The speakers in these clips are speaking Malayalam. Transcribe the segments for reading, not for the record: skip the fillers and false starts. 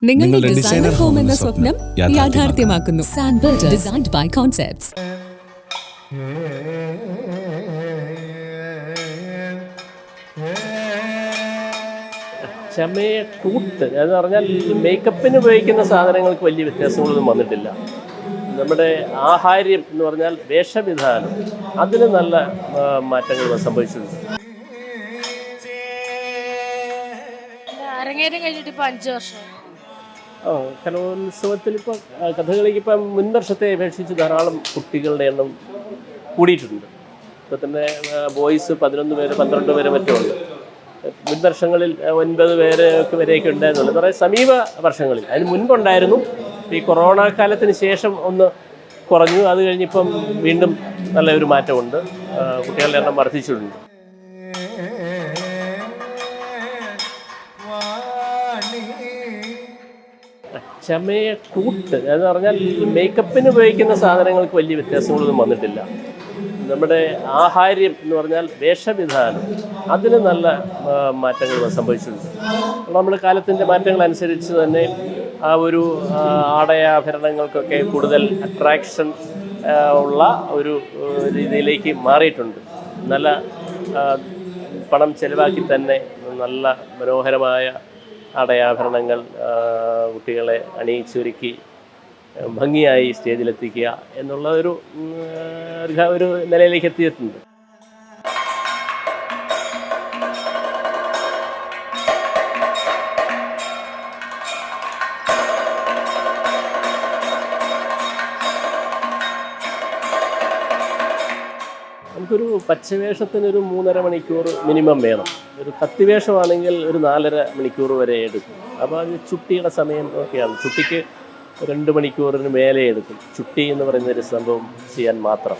നിങ്ങളുടെ ഡിസൈനർ ഹോം എന്ന സ്വപ്നം യാഥാർത്ഥ്യമാക്കുന്നു. സാൻബിൾഡ്, ഡിസൈൻഡ് ബൈ കോൺസെപ്റ്റ്സ്. ചമയ കൂട്ട് എന്ന് പറഞ്ഞാൽ മേക്കപ്പിന് ഉപയോഗിക്കുന്ന സാധനങ്ങൾക്ക് വലിയ വ്യത്യാസങ്ങളൊന്നും വന്നിട്ടില്ല. നമ്മുടെ ആഹാര്യം എന്ന് പറഞ്ഞാൽ വേഷവിധാനം, അതിന് നല്ല മാറ്റങ്ങൾ സംഭവിച്ചിട്ടുണ്ട്. അരങ്ങേറ്റം കഴിഞ്ഞിട്ട് ഇപ്പോൾ 5 വർഷം. കലോത്സവത്തിൽ ഇപ്പോൾ കഥകളിക്ക് ഇപ്പം മുൻവർഷത്തെ അപേക്ഷിച്ച് ധാരാളം കുട്ടികളുടെ എണ്ണം കൂടിയിട്ടുണ്ട്. ഇപ്പോൾ തന്നെ ബോയ്സ് 11 പേര് 12 പേര് മറ്റും ഉണ്ട്. മുൻവർഷങ്ങളിൽ 9 പേര് വരെയൊക്കെ ഉണ്ടായിരുന്നുള്ളൂ. കുറേ സമീപ വർഷങ്ങളിൽ അതിന് മുൻപുണ്ടായിരുന്നു. ഈ കൊറോണ കാലത്തിന് ശേഷം ഒന്ന് കുറഞ്ഞു. അത് കഴിഞ്ഞിപ്പം വീണ്ടും നല്ലൊരു മാറ്റമുണ്ട്. കുട്ടികളുടെ എണ്ണം വർദ്ധിച്ചിട്ടുണ്ട്. ചമയ കൂട്ട് എന്ന് പറഞ്ഞാൽ മേക്കപ്പിന് ഉപയോഗിക്കുന്ന സാധനങ്ങൾക്ക് വലിയ വ്യത്യാസങ്ങളൊന്നും വന്നിട്ടില്ല. നമ്മുടെ ആഹാര്യം എന്ന് പറഞ്ഞാൽ വേഷവിധാനം, അതിന് നല്ല മാറ്റങ്ങൾ സംഭവിച്ചിട്ടുണ്ട്. നമ്മൾ കാലത്തിൻ്റെ മാറ്റങ്ങൾ അനുസരിച്ച് തന്നെ ആ ഒരു ആടയാഭരണങ്ങൾക്കൊക്കെ കൂടുതൽ അട്രാക്ഷൻ ഉള്ള ഒരു രീതിയിലേക്ക് മാറിയിട്ടുണ്ട്. നല്ല പണം ചെലവാക്കി തന്നെ നല്ല മനോഹരമായ ആടയാഭരണങ്ങൾ കുട്ടികളെ അണിയിച്ചൊരുക്കി ഭംഗിയായി സ്റ്റേജിലെത്തിക്കുക എന്നുള്ള ഒരു നിലയിലേക്ക് എത്തിയിട്ടുണ്ട്. നമുക്കൊരു പച്ചവേഷത്തിനൊരു 3.5 മണിക്കൂർ മിനിമം വേണം. ഒരു കത്തിവേഷമാണെങ്കിൽ ഒരു 4.5 മണിക്കൂർ വരെ എടുക്കും. അപ്പോൾ അത് ചുട്ടിയുടെ സമയം ഒക്കെയാണ്. ചുട്ടിക്ക് 2 മണിക്കൂറിന് മേലെ എടുക്കും. ചുട്ടി എന്ന് പറയുന്നൊരു സംഭവം ചെയ്യാൻ മാത്രം.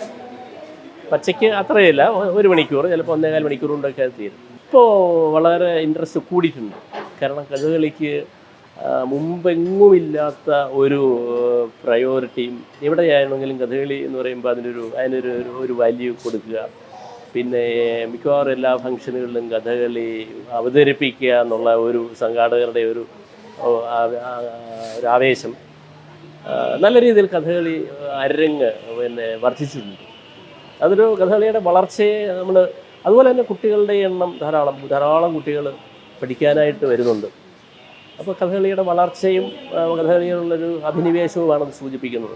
പച്ചയ്ക്ക് അത്രയില്ല, 1 മണിക്കൂർ, ചിലപ്പോൾ 1.25 മണിക്കൂർ കൊണ്ടൊക്കെ അത് തീരും. ഇപ്പോൾ വളരെ ഇൻട്രസ്റ്റ് കൂടിയിട്ടുണ്ട്. കാരണം കഥകളിക്ക് മുമ്പെങ്ങുമില്ലാത്ത ഒരു പ്രയോറിറ്റിയും എവിടെയാണെങ്കിലും കഥകളി എന്ന് പറയുമ്പോൾ അതിനൊരു വാല്യൂ കൊടുക്കുക. പിന്നെ മിക്കവാറും എല്ലാ ഫംഗ്ഷനുകളിലും കഥകളി അവതരിപ്പിക്കുക എന്നുള്ള ഒരു സംഘാടകരുടെ ഒരു ആവേശം നല്ല രീതിയിൽ കഥകളി അരങ്ങ് വർദ്ധിച്ചിട്ടുണ്ട്. അതൊരു കഥകളിയുടെ വളർച്ചയെ അതുപോലെ തന്നെ കുട്ടികളുടെ എണ്ണം ധാരാളം കുട്ടികൾ പഠിക്കാനായിട്ട് വരുന്നുണ്ട്. അപ്പോൾ കഥകളിയുടെ വളർച്ചയും കഥകളിയുള്ളൊരു അഭിനിവേശവുമാണ് അത് സൂചിപ്പിക്കുന്നത്.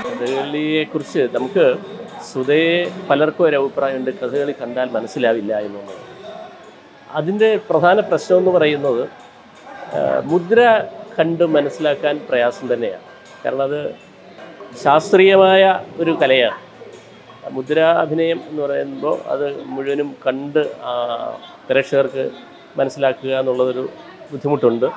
കഥകളിയെക്കുറിച്ച് നമുക്ക് സ്വതേ പലർക്കും ഒരു അഭിപ്രായമുണ്ട്, കഥകളി കണ്ടാൽ മനസ്സിലാവില്ല എന്നുള്ളത്. അതിൻ്റെ പ്രധാന പ്രശ്നം എന്ന് പറയുന്നത് മുദ്ര കണ്ട് മനസ്സിലാക്കാൻ പ്രയാസം തന്നെയാണ്. കാരണം അത് ശാസ്ത്രീയമായ ഒരു കലയാണ്. മുദ്ര അഭിനയം എന്ന് പറയുമ്പോൾ അത് മുഴുവനും കണ്ട് പ്രേക്ഷകർക്ക് മനസ്സിലാക്കുക എന്നുള്ളതൊരു ബുദ്ധിമുട്ടുണ്ട്.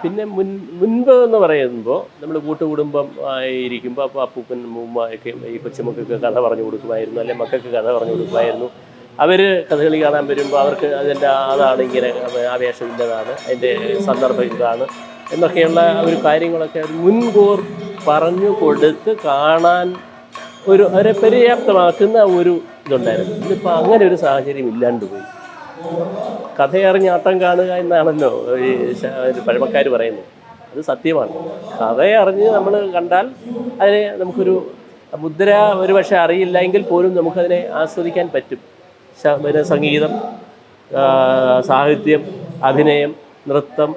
പിന്നെ മുൻപ് എന്ന് പറയുമ്പോൾ നമ്മൾ കൂട്ടുകുടുംബം ആയിരിക്കുമ്പോൾ അപ്പോൾ അപ്പൂപ്പൻ മൂമ്മയൊക്കെ ഈ കൊച്ചുമക്കൾക്ക് കഥ പറഞ്ഞു കൊടുക്കുമായിരുന്നു, അല്ലെങ്കിൽ മക്കൾക്ക് കഥ പറഞ്ഞു കൊടുക്കുമായിരുന്നു. അവർ കഥകളി കാണാൻ വരുമ്പോൾ അവർക്ക് അതാണ് ഇങ്ങനെ ആവേശം ഇല്ലതാണ്, അതിൻ്റെ സന്ദർഭം ഇതാണ് എന്നൊക്കെയുള്ള ഒരു കാര്യങ്ങളൊക്കെ അവർ മുൻകൂർ പറഞ്ഞു കൊടുത്ത് കാണാൻ അവരെ പര്യാപ്തമാക്കുന്ന ഒരു ഇതുണ്ടായിരുന്നു. ഇതിപ്പോൾ അങ്ങനെ ഒരു സാഹചര്യം ഇല്ലാണ്ട് പോയി. കഥയറിഞ്ഞ് ആട്ടം കാണുക എന്നാണല്ലോ ഈ പഴമക്കാർ പറയുന്നത്. അത് സത്യമാണ്. കഥയറിഞ്ഞ് നമ്മൾ കണ്ടാൽ അതിനെ നമുക്കൊരു മുദ്ര ഒരു പക്ഷേ അറിയില്ലെങ്കിൽ പോലും നമുക്കതിനെ ആസ്വദിക്കാൻ പറ്റും. സംഗീതം, സാഹിത്യം, അഭിനയം, നൃത്തം,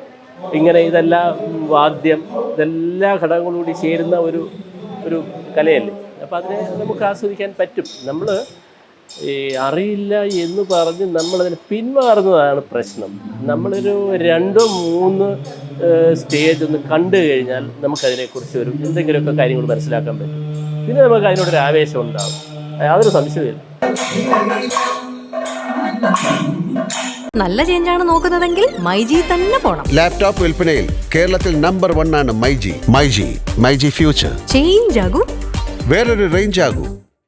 ഇങ്ങനെ ഇതെല്ലാം വാദ്യം, ഇതെല്ലാ ഘടകങ്ങളും കൂടി ചേരുന്ന ഒരു കലയല്ലേ. അപ്പോൾ അതിനെ നമുക്ക് ആസ്വദിക്കാൻ പറ്റും. നമ്മൾ ഈ അറിയില്ല എന്ന് പറഞ്ഞ് നമ്മളതിന് പിന്മാറുന്നതാണ് പ്രശ്നം. നമ്മളൊരു 2-3 സ്റ്റേജ് ഒന്ന് കണ്ടു കഴിഞ്ഞാൽ നമുക്കതിനെക്കുറിച്ച് എന്തെങ്കിലുമൊക്കെ കാര്യങ്ങൾ മനസ്സിലാക്കാൻ പറ്റും. പിന്നെ നമുക്ക് അതിനോടൊരു ആവേശം ഉണ്ടാകും, യാതൊരു സംശയമില്ല. നല്ല ചേഞ്ചാണ് നോക്കുന്നതെങ്കിൽ മൈജി തന്നെ പോണം. ലാപ്ടോപ്പ് വിൽപ്പനയിൽ കേരളത്തിൽ നമ്പർ 1 ആണ് മൈജി. മൈജി ഫ്യൂച്ചർ. ചേഞ്ച് ആകും, വേറൊരു റേഞ്ച് ആകും.